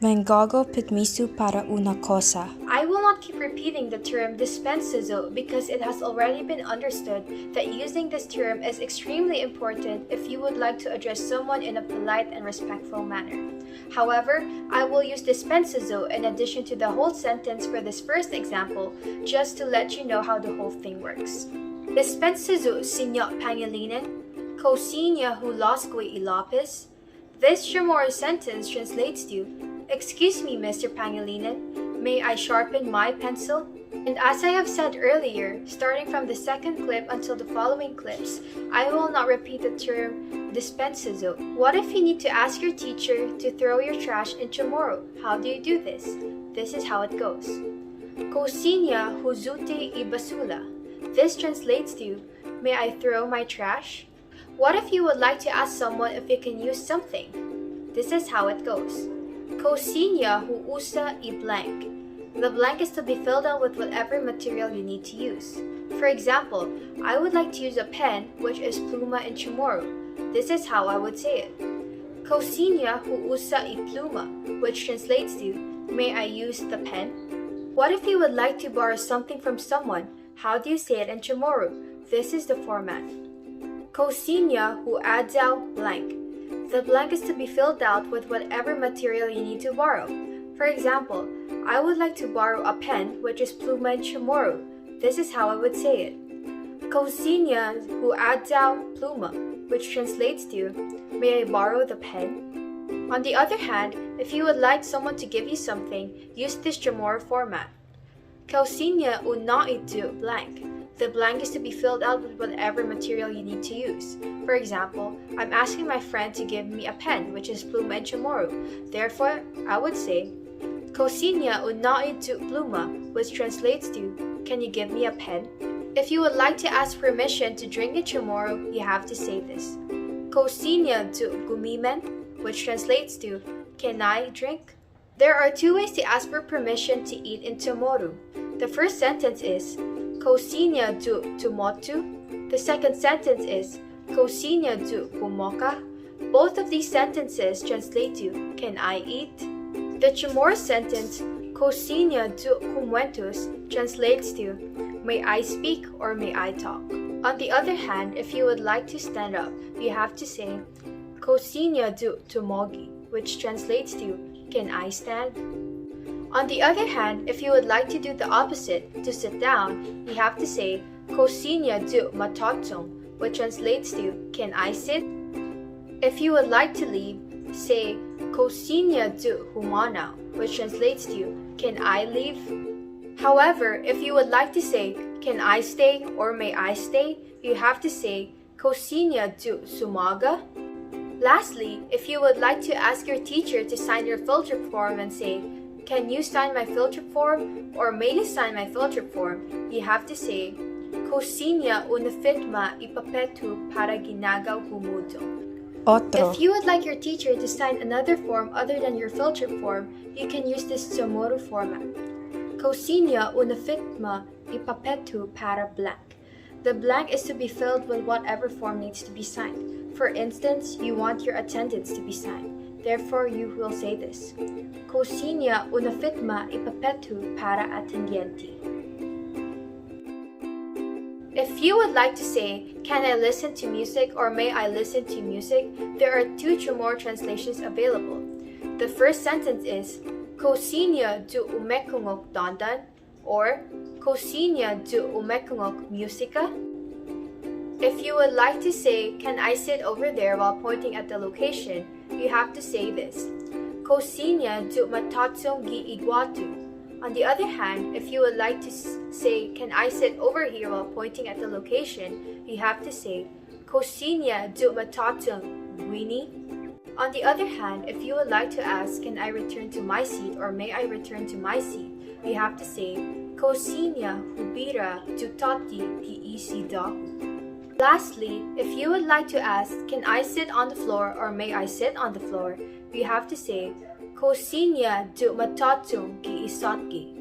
Manggågao Pitmisu para una Kosa. I will not keep repeating the term dispensazo because it has already been understood that using this term is extremely important if you would like to address someone in a polite and respectful manner. However, I will use dispensazo in addition to the whole sentence for this first example just to let you know how the whole thing works. Dispensazo sinyo pangilinan, ko sinya hu lost ko ilapis. This Chamorro sentence translates to, "Excuse me, Mr. Pangilinan, may I sharpen my pencil?" And as I have said earlier, starting from the second clip until the following clips, I will not repeat the term dispensazo. What if you need to ask your teacher to throw your trash in Chamorro? How do you do this? This is how it goes. Kosinya huzute ibasula. This translates to, "May I throw my trash?" What if you would like to ask someone if you can use something? This is how it goes. Kosinya hu usa I blank. The blank is to be filled out with whatever material you need to use. For example, I would like to use a pen, which is pluma in Chamorro. This is how I would say it. Kosinya hu usa I pluma, which translates to, "May I use the pen?" What if you would like to borrow something from someone? How do you say it in Chamorro? This is the format. Kosinya hu adzao blank. The blank is to be filled out with whatever material you need to borrow. For example, I would like to borrow a pen, which is pluma in Chamorro. This is how I would say it. Kosinya hu adzao pluma, which translates to, "May I borrow the pen?" On the other hand, if you would like someone to give you something, use this Chamorro format. Kosinya hu naitu blank. The blank is to be filled out with whatever material you need to use. For example, I'm asking my friend to give me a pen, which is pluma in Chamorro. Therefore, I would say, Kosinya unaitu pluma, which translates to, "Can you give me a pen?" If you would like to ask permission to drink in Chamorro, you have to say this. Kosinya tu gumimen, which translates to, "Can I drink?" There are two ways to ask for permission to eat in Chamorro. The first sentence is, Kosinya tu tumotu. The second sentence is, Kosinya tu kumoka. Both of these sentences translate to, "Can I eat?" The Chamorro sentence, Kosinya tu kumuentus, translates to, "May I speak or may I talk?" On the other hand, if you would like to stand up, you have to say, Kosinya tu tumogi, which translates to, "Can I stand?" On the other hand, if you would like to do the opposite, to sit down, you have to say, Kosinya tu matotsong, which translates to, "Can I sit?" If you would like to leave, say, Kosinya tu humana, which translates to, "Can I leave?" However, if you would like to say, "Can I stay?" or "May I stay?" you have to say, Kosinya tu sumaga. Lastly, if you would like to ask your teacher to sign your filter form and say, "Can you sign my filter form?" or "May you sign my filter form?" you have to say, Kosinya unafitma ipapetu para ginagaw humudo. Otro. If you would like your teacher to sign another form other than your filter form, you can use this Chamorro format. Kosinya unafitma ipapetu para blank. The blank is to be filled with whatever form needs to be signed. For instance, you want your attendance to be signed. Therefore, you will say this. Kosinya unafitma ipapetu para atendiente. If you would like to say, "Can I listen to music?" or "May I listen to music?" there are two Chamorro translations available. The first sentence is, Kosinya tu umekungok dandan, or Kosinya tu umekungok musika. If you would like to say, "Can I sit over there?" while pointing at the location, you have to say this. Kosinya tu matatsong gi iguatu. On the other hand, if you would like to say, "Can I sit over here?" while pointing at the location, you have to say, Kosinya tu matatsong guini. On the other hand, if you would like to ask, "Can I return to my seat?" or "May I return to my seat?" you have to say, Kosinya hubira tu tati gi isi dahu. Lastly, if you would like to ask, "Can I sit on the floor?" or "May I sit on the floor?" you have to say, Kosinya tu matatsong ki isatki.